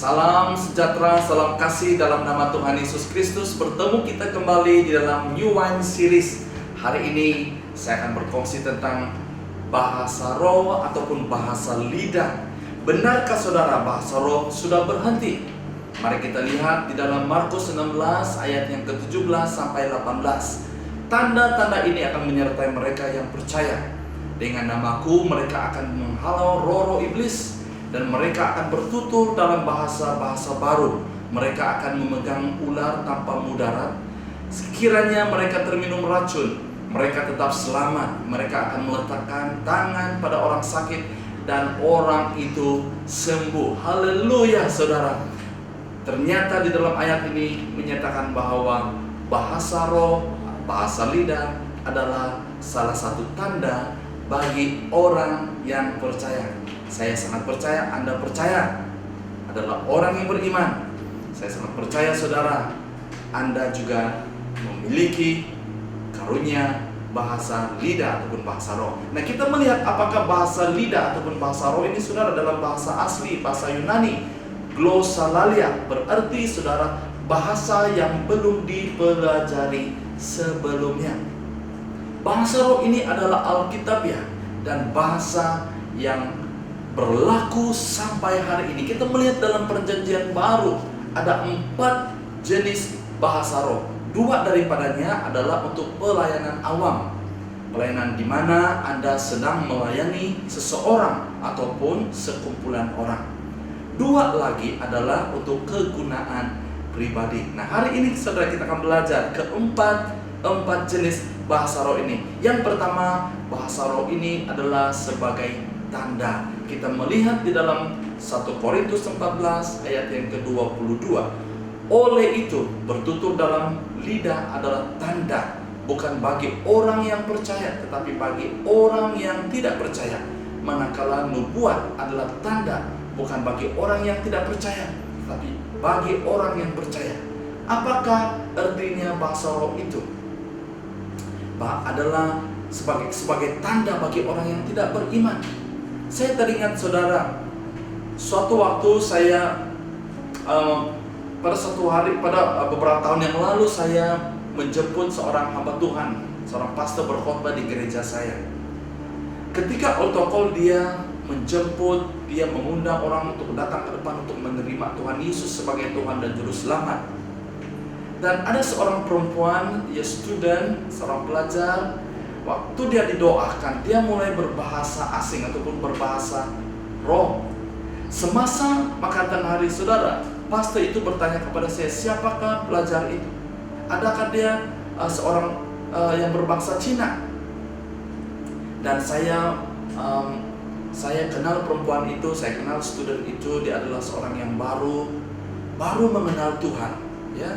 Salam sejahtera, salam kasih dalam nama Tuhan Yesus Kristus. Bertemu kita kembali di dalam New Wine Series. Hari ini saya akan berkongsi tentang bahasa roh ataupun bahasa lidah. Benarkah saudara bahasa roh sudah berhenti? Mari kita lihat di dalam Markus 16 ayat yang ke-17 sampai 18. Tanda-tanda ini akan menyertai mereka yang percaya. Dengan namaku mereka akan menghalau roh-roh iblis, dan mereka akan bertutur dalam bahasa-bahasa baru. Mereka akan memegang ular tanpa mudarat. Sekiranya mereka terminum racun, mereka tetap selamat. Mereka akan meletakkan tangan pada orang sakit dan orang itu sembuh. Haleluya saudara. Ternyata di dalam ayat ini menyatakan bahwa bahasa roh, bahasa lidah adalah salah satu tanda bagi orang yang percaya. Saya sangat percaya Anda percaya adalah orang yang beriman. Saya sangat percaya saudara Anda juga memiliki karunia bahasa lidah ataupun bahasa roh. Nah, kita melihat apakah bahasa lidah ataupun bahasa roh ini saudara dalam bahasa asli, bahasa Yunani, glossolalia, berarti saudara bahasa yang belum dipelajari sebelumnya. Bahasa roh ini adalah Alkitabiah dan bahasa yang berlaku sampai hari ini. Kita melihat dalam perjanjian baru ada 4 jenis bahasa roh. 2 daripadanya adalah untuk pelayanan awam, pelayanan di mana Anda sedang melayani seseorang ataupun sekumpulan orang. 2 lagi adalah untuk kegunaan pribadi. Nah, hari ini saudara kita akan belajar keempat jenis bahasa roh ini. Yang pertama, bahasa roh ini adalah sebagai tanda. Kita melihat di dalam 1 Korintus 14 ayat yang ke-22. Oleh itu, bertutur dalam lidah adalah tanda, bukan bagi orang yang percaya, tetapi bagi orang yang tidak percaya. Manakala nubuat adalah tanda, bukan bagi orang yang tidak percaya, tetapi bagi orang yang percaya. Apakah artinya bahasa roh itu? Adalah sebagai tanda bagi orang yang tidak beriman. Saya teringat saudara, suatu waktu saya pada suatu hari, pada beberapa tahun yang lalu saya menjemput seorang hamba Tuhan, seorang pastor berkhotbah di gereja saya. Ketika protokol dia menjemput, dia mengundang orang untuk datang ke depan untuk menerima Tuhan Yesus sebagai Tuhan dan Juru Selamat. Dan ada seorang perempuan, dia student, seorang pelajar. Waktu dia didoakan, dia mulai berbahasa asing ataupun berbahasa roh. Semasa makan hari saudara, pastor itu bertanya kepada saya, siapakah pelajar itu? Adakah dia seorang yang berbangsa Cina? Dan saya kenal perempuan itu, saya kenal student itu. Dia adalah seorang yang baru mengenal Tuhan, ya.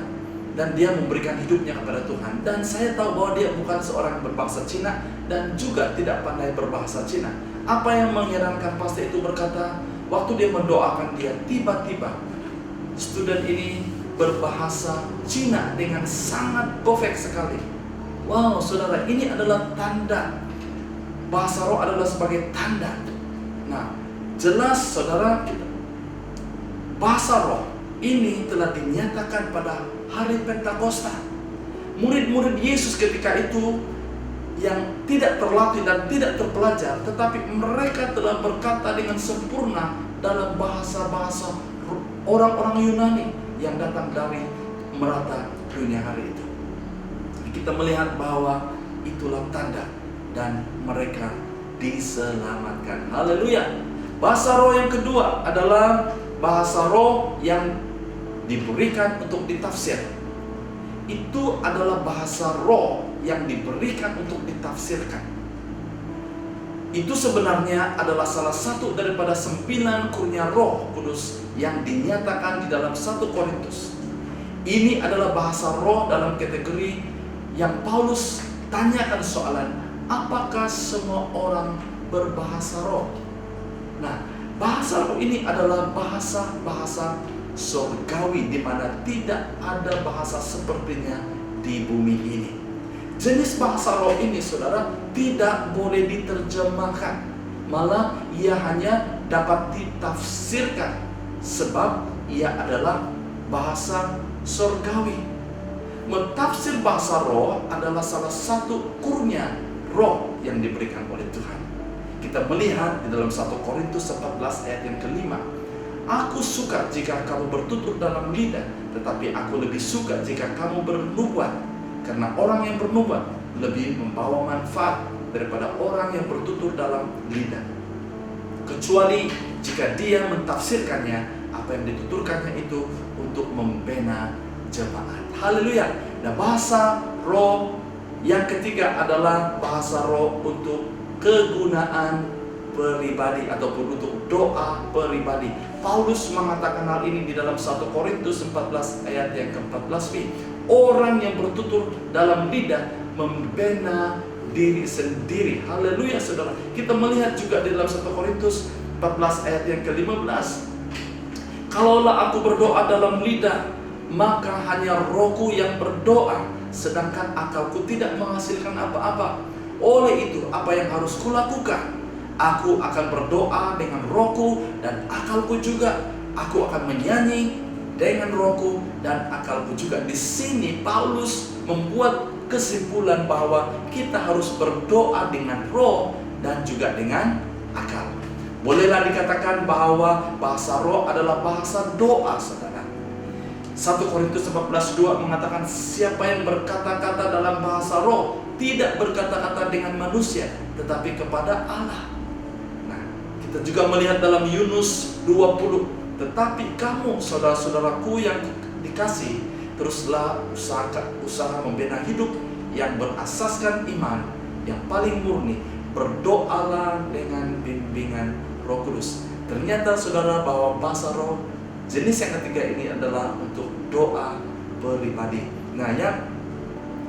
Dan dia memberikan hidupnya kepada Tuhan. Dan saya tahu bahwa dia bukan seorang berbangsa Cina dan juga tidak pandai berbahasa Cina. Apa yang mengherankan, pastor itu berkata, waktu dia mendoakan dia, tiba-tiba student ini berbahasa Cina dengan sangat perfect sekali. Wow, saudara, ini adalah tanda. Bahasa roh adalah sebagai tanda. Nah, jelas saudara, bahasa roh ini telah dinyatakan pada hari Pentakosta. Murid-murid Yesus ketika itu yang tidak terlatih dan tidak terpelajar, tetapi mereka telah berkata dengan sempurna dalam bahasa-bahasa orang-orang Yunani yang datang dari merata dunia hari itu. Kita melihat bahwa itulah tanda dan mereka diselamatkan. Haleluya. Bahasa roh yang kedua adalah bahasa roh yang diberikan untuk ditafsir. Itu adalah bahasa roh yang diberikan untuk ditafsirkan. Itu sebenarnya adalah salah satu daripada 9 karunia Roh Kudus yang dinyatakan di dalam 1 Korintus. Ini adalah bahasa roh dalam kategori yang Paulus tanyakan soalan, apakah semua orang berbahasa roh? Nah, bahasa roh ini adalah bahasa surgawi di mana tidak ada bahasa sepertinya di bumi ini. Jenis bahasa roh ini saudara tidak boleh diterjemahkan, malah ia hanya dapat ditafsirkan. Sebab ia adalah bahasa surgawi. Mentafsir bahasa roh adalah salah satu kurnia roh yang diberikan oleh Tuhan. Kita melihat di dalam 1 Korintus 14 ayat yang kelima, aku suka jika kamu bertutur dalam lidah, tetapi aku lebih suka jika kamu bernubuat, karena orang yang bernubuat lebih membawa manfaat daripada orang yang bertutur dalam lidah, kecuali jika dia mentafsirkannya, apa yang dituturkannya itu untuk membina jemaat. Haleluya. Nah, bahasa roh yang ketiga adalah bahasa roh untuk kegunaan pribadi ataupun untuk doa pribadi. Paulus mengatakan hal ini di dalam 1 Korintus 14 ayat yang ke-14b. Orang yang bertutur dalam lidah membina diri sendiri. Haleluya, saudara. Kita melihat juga di dalam 1 Korintus 14 ayat yang ke-15. Kalaulah aku berdoa dalam lidah, maka hanya rohku yang berdoa, sedangkan akalku tidak menghasilkan apa-apa. Oleh itu, apa yang harus kulakukan? Aku akan berdoa dengan rohku dan akalku juga. Aku akan menyanyi dengan rohku dan akalku juga. Di sini Paulus membuat kesimpulan bahwa kita harus berdoa dengan roh dan juga dengan akal. Bolehlah dikatakan bahwa bahasa roh adalah bahasa doa, saudara. 1 Korintus 14:2 mengatakan, siapa yang berkata-kata dalam bahasa roh tidak berkata-kata dengan manusia, tetapi kepada Allah. Nah, kita juga melihat dalam Yunus 20, tetapi kamu, saudara-saudaraku yang dikasih, teruslah usaha membina hidup yang berasaskan iman yang paling murni. Berdoalah dengan bimbingan Roh Kudus. Ternyata saudara, bahwa bahasa roh jenis yang ketiga ini adalah untuk doa pribadi. Nah, yang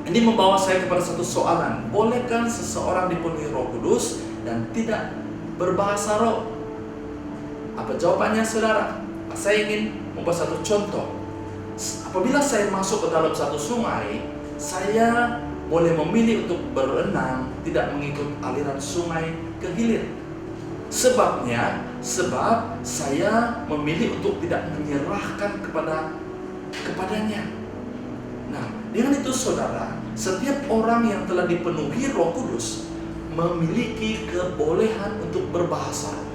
ini membawa saya kepada satu soalan. Bolehkah seseorang dipenuhi Roh Kudus dan tidak berbahasa roh? Apa jawabannya, saudara? Saya ingin membuat satu contoh. Apabila saya masuk ke dalam satu sungai, saya boleh memilih untuk berenang, tidak mengikut aliran sungai ke hilir. Sebab saya memilih untuk tidak menyerahkan kepadanya. Nah, dengan itu saudara, setiap orang yang telah dipenuhi Roh Kudus memiliki kebolehan untuk berbahasa roh.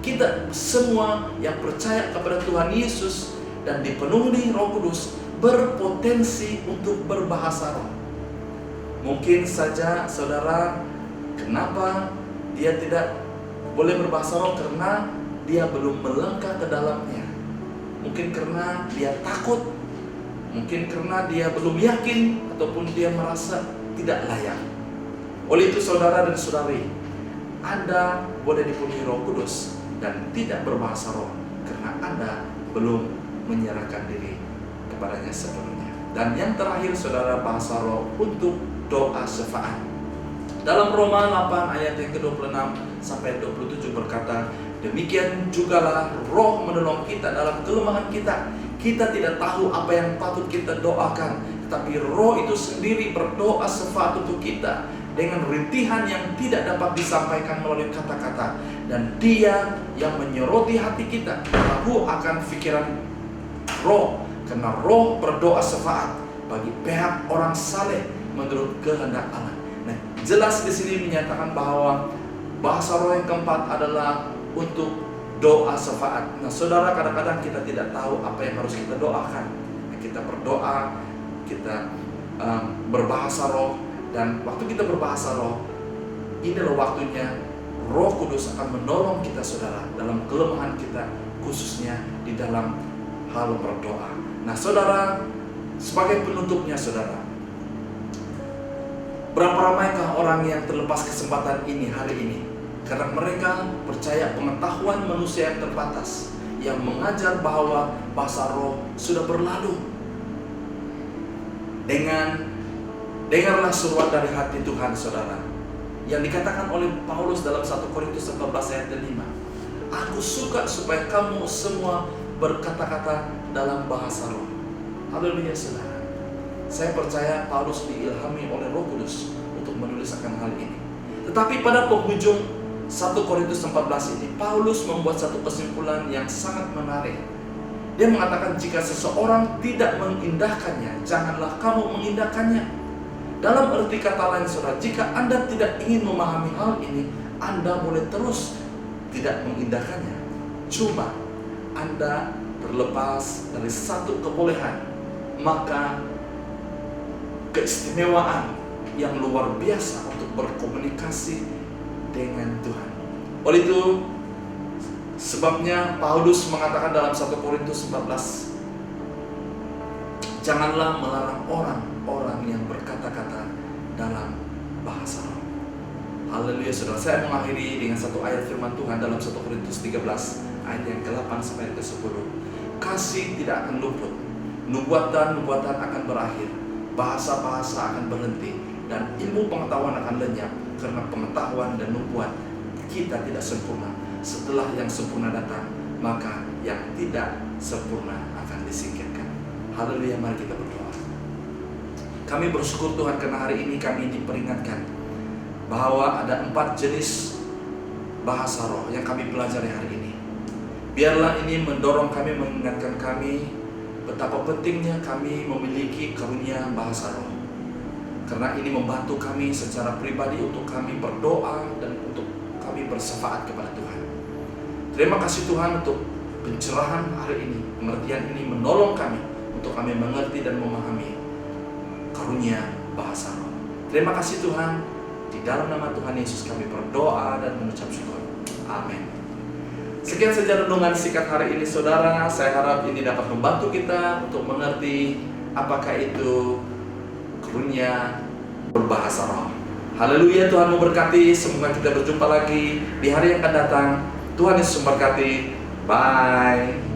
Kita semua yang percaya kepada Tuhan Yesus dan dipenuhi Roh Kudus berpotensi untuk berbahasa roh. Mungkin saja saudara, kenapa dia tidak boleh berbahasa roh? Karena dia belum melangkah ke dalamnya. Mungkin karena dia takut, mungkin karena dia belum yakin, ataupun dia merasa tidak layak. Oleh itu saudara dan saudari, Anda boleh dipenuhi Roh Kudus dan tidak berbahasa roh karena Anda belum menyerahkan diri kepadanya sepenuhnya. Dan yang terakhir saudara, bahasa roh untuk doa syafaat. Dalam Roma 8 ayat yang ke-26 sampai 27 berkata, demikian jugalah roh menolong kita dalam kelemahan kita. Kita tidak tahu apa yang patut kita doakan, tetapi roh itu sendiri berdoa syafaat untuk kita dengan rintihan yang tidak dapat disampaikan melalui kata-kata. Dan dia yang menyoroti hati kita tahu akan pikiran roh, karena roh berdoa syafaat bagi pihak orang saleh menurut kehendak Allah. Nah, jelas di sini menyatakan bahwa bahasa roh yang keempat adalah untuk doa syafaat. Nah, saudara, kadang-kadang kita tidak tahu apa yang harus kita doakan. Kita berdoa, kita berbahasa roh, dan waktu kita berbahasa roh, inilah waktunya Roh Kudus akan menolong kita, saudara, dalam kelemahan kita, khususnya di dalam hal berdoa. Nah, saudara, sebagai penutupnya, saudara, berapa ramaikah orang yang terlepas kesempatan ini hari ini? Karena mereka percaya pengetahuan manusia yang terbatas, yang mengajar bahwa bahasa roh sudah berlalu. Dengarlah seruan dari hati Tuhan, saudara, yang dikatakan oleh Paulus dalam 1 Korintus 14 ayat 5. Aku suka supaya kamu semua berkata-kata dalam bahasa roh. Haleluya, saudara. Saya percaya Paulus diilhami oleh Roh Kudus untuk menuliskan hal ini. Tetapi pada penghujung 1 Korintus 14 ini, Paulus membuat satu kesimpulan yang sangat menarik. Dia mengatakan jika seseorang tidak mengindahkannya, janganlah kamu mengindahkannya. Dalam arti kata lain saudara, jika Anda tidak ingin memahami hal ini, Anda boleh terus tidak mengindahkannya. Cuma Anda terlepas dari satu kebolehan, maka keistimewaan yang luar biasa untuk berkomunikasi dengan Tuhan. Oleh itu, sebabnya Paulus mengatakan dalam 1 Korintus 14, janganlah melarang orang-orang yang berkata-kata dalam bahasa roh. Haleluya saudara. Saya mengakhiri dengan satu ayat firman Tuhan dalam 1 Korintus 13 ayat yang ke-8 sampai ke-10. Kasih tidak akan luput, nubuatan-nubuatan akan berakhir, bahasa-bahasa akan berhenti, dan ilmu pengetahuan akan lenyap, karena pengetahuan dan nubuat kita tidak sempurna. Setelah yang sempurna datang, maka yang tidak sempurna akan disingkirkan. Haleluya, mari kita berdoa. Kami bersyukur Tuhan karena hari ini kami diperingatkan bahwa ada 4 jenis bahasa roh yang kami pelajari hari ini. Biarlah ini mendorong kami, mengingatkan kami betapa pentingnya kami memiliki karunia bahasa roh. Karena ini membantu kami secara pribadi untuk kami berdoa dan untuk kami bersefaat kepada Tuhan. Terima kasih Tuhan untuk pencerahan hari ini, pengertian ini menolong kami untuk kami mengerti dan memahami karunia bahasa roh. Terima kasih Tuhan, di dalam nama Tuhan Yesus kami berdoa dan mengucap syukur. Amin. Sekian saja renungan singkat hari ini saudara. Saya harap ini dapat membantu kita untuk mengerti apakah itu karunia berbahasa roh. Haleluya, Tuhan memberkati. Semoga kita berjumpa lagi di hari yang akan datang. Tuhan Yesus memberkati. Bye.